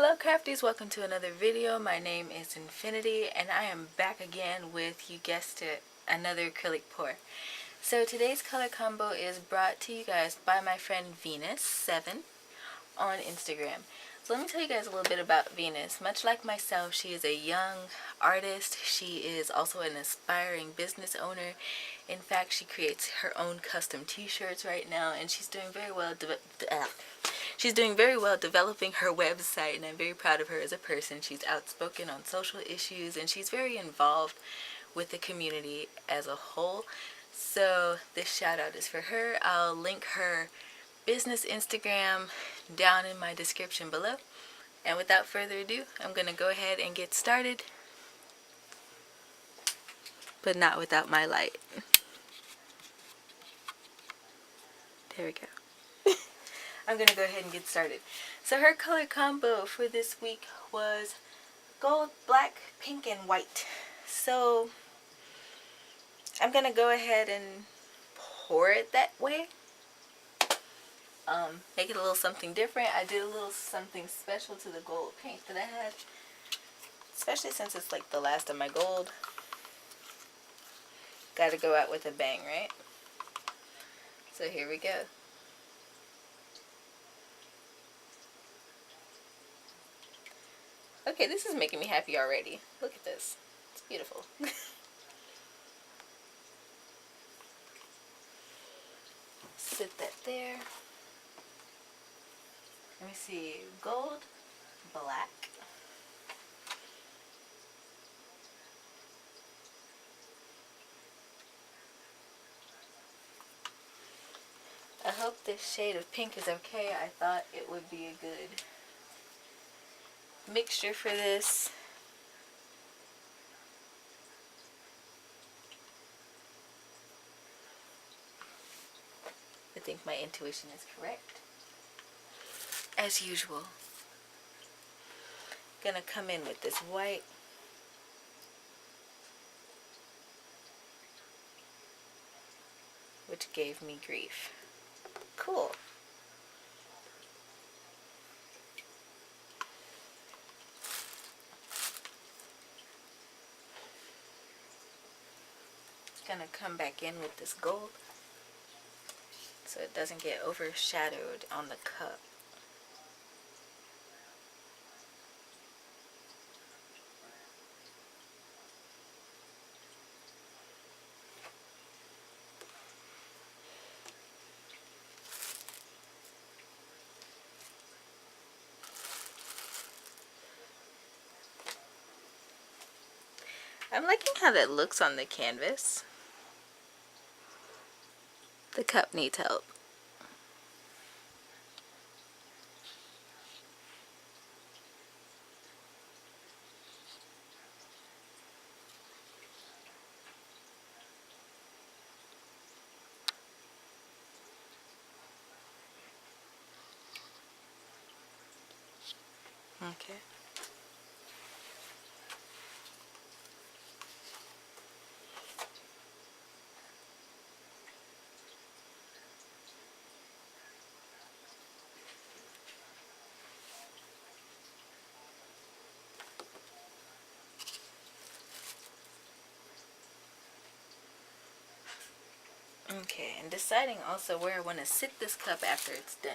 Hello crafties, welcome to another video. My name is Infiniti and I am back again with, you guessed it, another acrylic pour. So today's color combo is brought to you guys by my friend Venus7 on Instagram. So let me tell you guys a little bit about Venus. Much like myself, she is a young artist. She is also an aspiring business owner. In fact, she creates her own custom t-shirts right now, and she's doing very well developing her website, and I'm very proud of her as a person. She's outspoken on social issues, and she's very involved with the community as a whole. So this shout out is for her. I'll link her business Instagram down in my description below. And without further ado, I'm going to go ahead and get started. But not without my light. There we go. I'm going to go ahead and get started. So her color combo for this week was gold, black, pink, and white. So I'm going to go ahead and pour it that way. Make it a little something different. I did a little something special to the gold paint that I had. Especially since it's like the last of my gold. Gotta go out with a bang, right? So here we go. Okay, this is making me happy already. Look at this. It's beautiful. Sit that there. Let me see. Gold, black. I hope this shade of pink is okay. I thought it would be a good mixture for this. I think my intuition is correct. As usual. Gonna come in with this white. Which gave me grief. Cool. Gonna come back in with this gold so it doesn't get overshadowed on the cup. I'm liking how that looks on the canvas. The cup needs help. Okay. Okay, and deciding also where I want to sit this cup after it's done.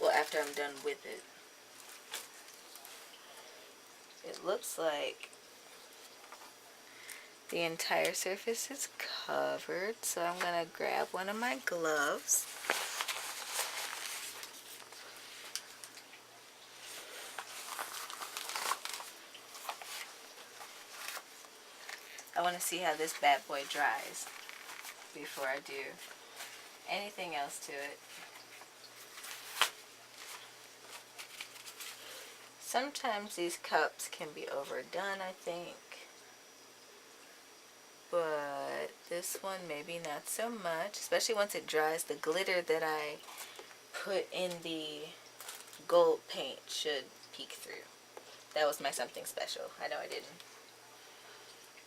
Well, after I'm done with it. It looks like the entire surface is covered, so I'm going to grab one of my gloves. I want to see how this bad boy dries before I do anything else to it. Sometimes these cups can be overdone, I think. But this one maybe not so much, especially once it dries. The glitter that I put in the gold paint should peek through. That was my something special. I know I didn't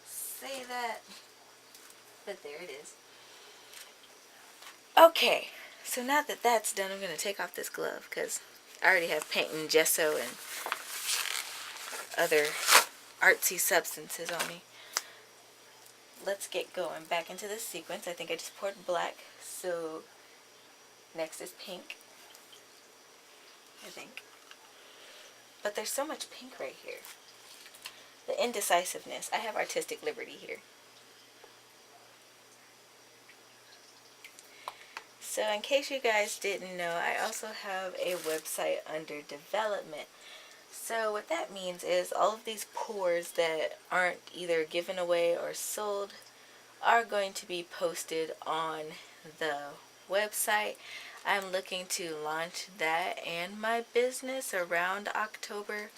say that, but there it is. Okay, so now that that's done, I'm going to take off this glove because I already have paint and gesso and other artsy substances on me. Let's get going back into the sequence. I think I just poured black, so next is pink, I think. But there's so much pink right here. The indecisiveness. I have artistic liberty here. So in case you guys didn't know, I also have a website under development. So what that means is all of these pours that aren't either given away or sold are going to be posted on the website. I'm looking to launch that and my business around October,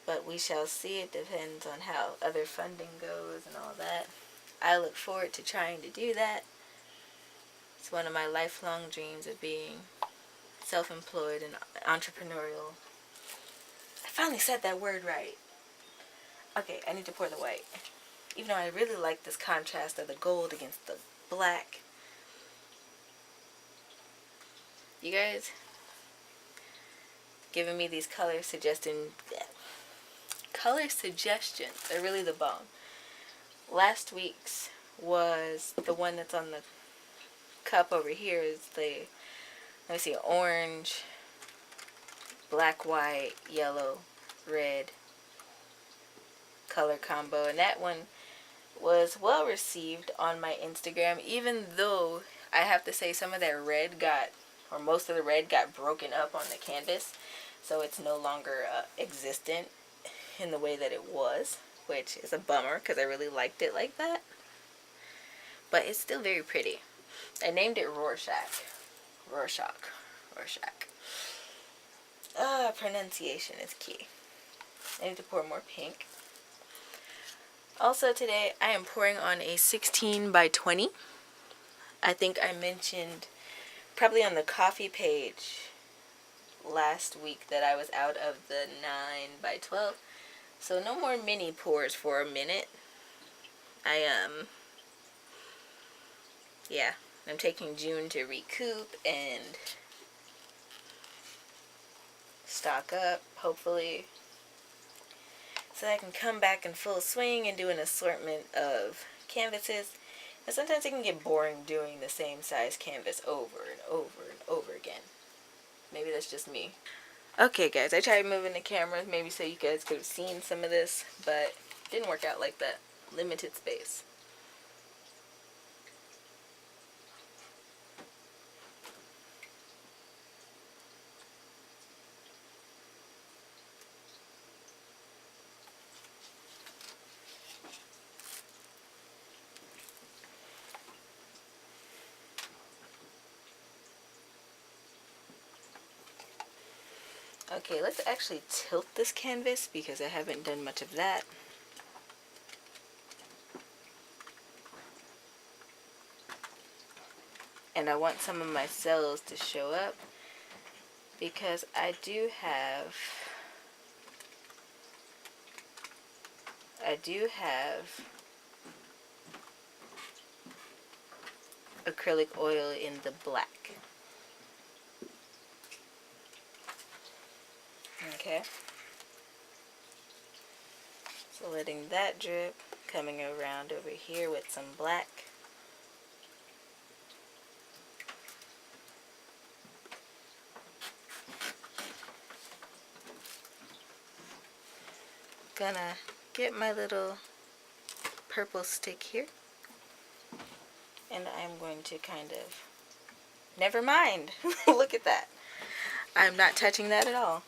but we shall see. It depends on how other funding goes and all that. I look forward to trying to do that. It's one of my lifelong dreams of being self-employed and entrepreneurial. I finally said that word right. Okay, I need to pour the white. Even though I really like this contrast of the gold against the black. You guys giving me these color suggestions. They're really the bomb. Last week's was the one that's on the cup over here is the, let me see, orange, black, white, yellow, red color combo, and that one was well received on my Instagram, even though I have to say some of that red got, or most of the red got broken up on the canvas, so it's no longer existent in the way that it was, which is a bummer because I really liked it like that. But it's still very pretty. I named it Rorschach. Pronunciation is key. I need to pour more pink. Also today I am pouring on a 16 by 20. I think I mentioned probably on the coffee page last week that I was out of the 9 by 12. So no more mini pours for a minute. I'm taking June to recoup and stock up, hopefully, so I can come back in full swing and do an assortment of canvases. And sometimes it can get boring doing the same size canvas over and over and over again. Maybe that's just me. Okay guys, I tried moving the camera maybe so you guys could have seen some of this, but it didn't work out like that. Limited space. Okay, let's actually tilt this canvas because I haven't done much of that. And I want some of my cells to show up because I do have acrylic oil in the black. Okay. So letting that drip, coming around over here with some black. Gonna get my little purple stick here, and I'm going to kind of, never mind. Look at that. I'm not touching that at all.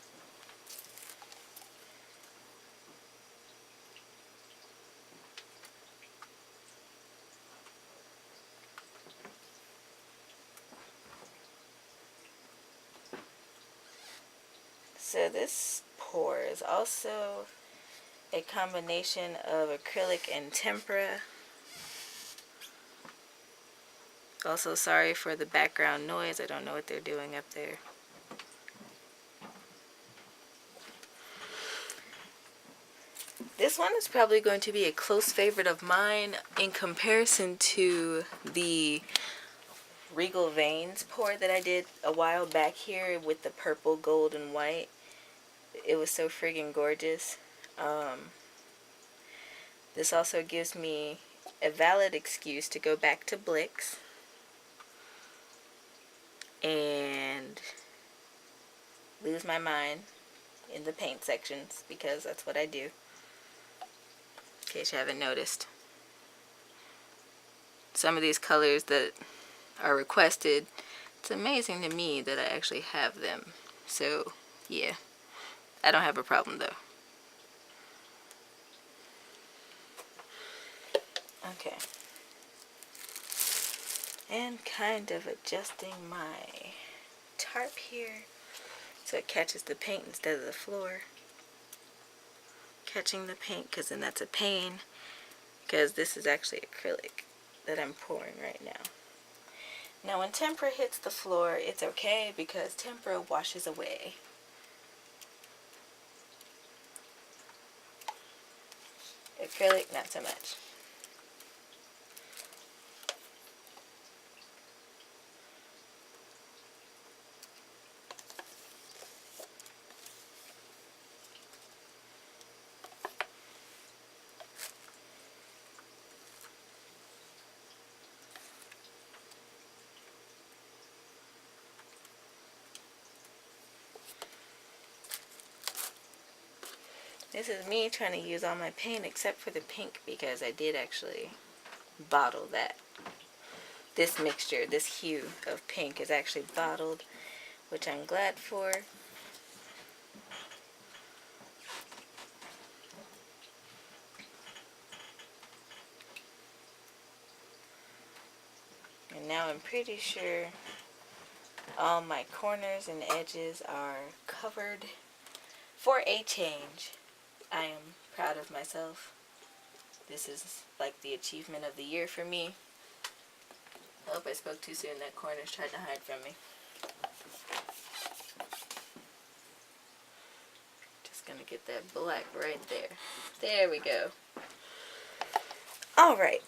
So this pour is also a combination of acrylic and tempera. Also sorry for the background noise. I don't know what they're doing up there. This one is probably going to be a close favorite of mine in comparison to the Regal Veins pour that I did a while back here with the purple, gold, and white. It was so friggin' gorgeous. This also gives me a valid excuse to go back to Blick's and lose my mind in the paint sections, because that's what I do, in case you haven't noticed. Some of these colors that are requested, it's amazing to me that I actually have them. So yeah, I don't have a problem though. Okay, and kind of adjusting my tarp here so it catches the paint instead of the floor. Catching the paint, because then that's a pain, because this is actually acrylic that I'm pouring right now. Now when tempera hits the floor, it's okay because tempera washes away. Acrylic, not so much. This is me trying to use all my paint except for the pink, because I did actually bottle that. This mixture, this hue of pink is actually bottled, which I'm glad for. And now I'm pretty sure all my corners and edges are covered for a change. I am proud of myself. This is like the achievement of the year for me. I hope I spoke too soon. That corner's tried to hide from me. Just gonna get that black right there. There we go. Alright.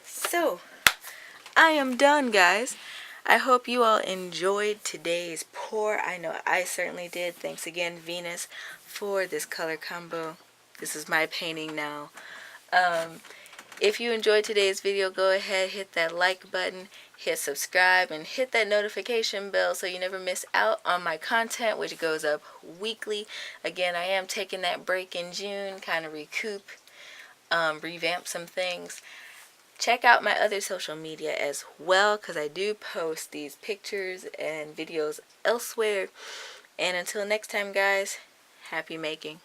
So, I am done, guys. I hope you all enjoyed today's pour. I know I certainly did. Thanks again, Venus, for this color combo. This is my painting now. If you enjoyed today's video, go ahead, hit that like button, hit subscribe, and hit that notification bell so you never miss out on my content, which goes up weekly. Again, I am taking that break in June, kind of recoup, revamp some things. Check out my other social media as well, because I do post these pictures and videos elsewhere. And until next time, guys, happy making.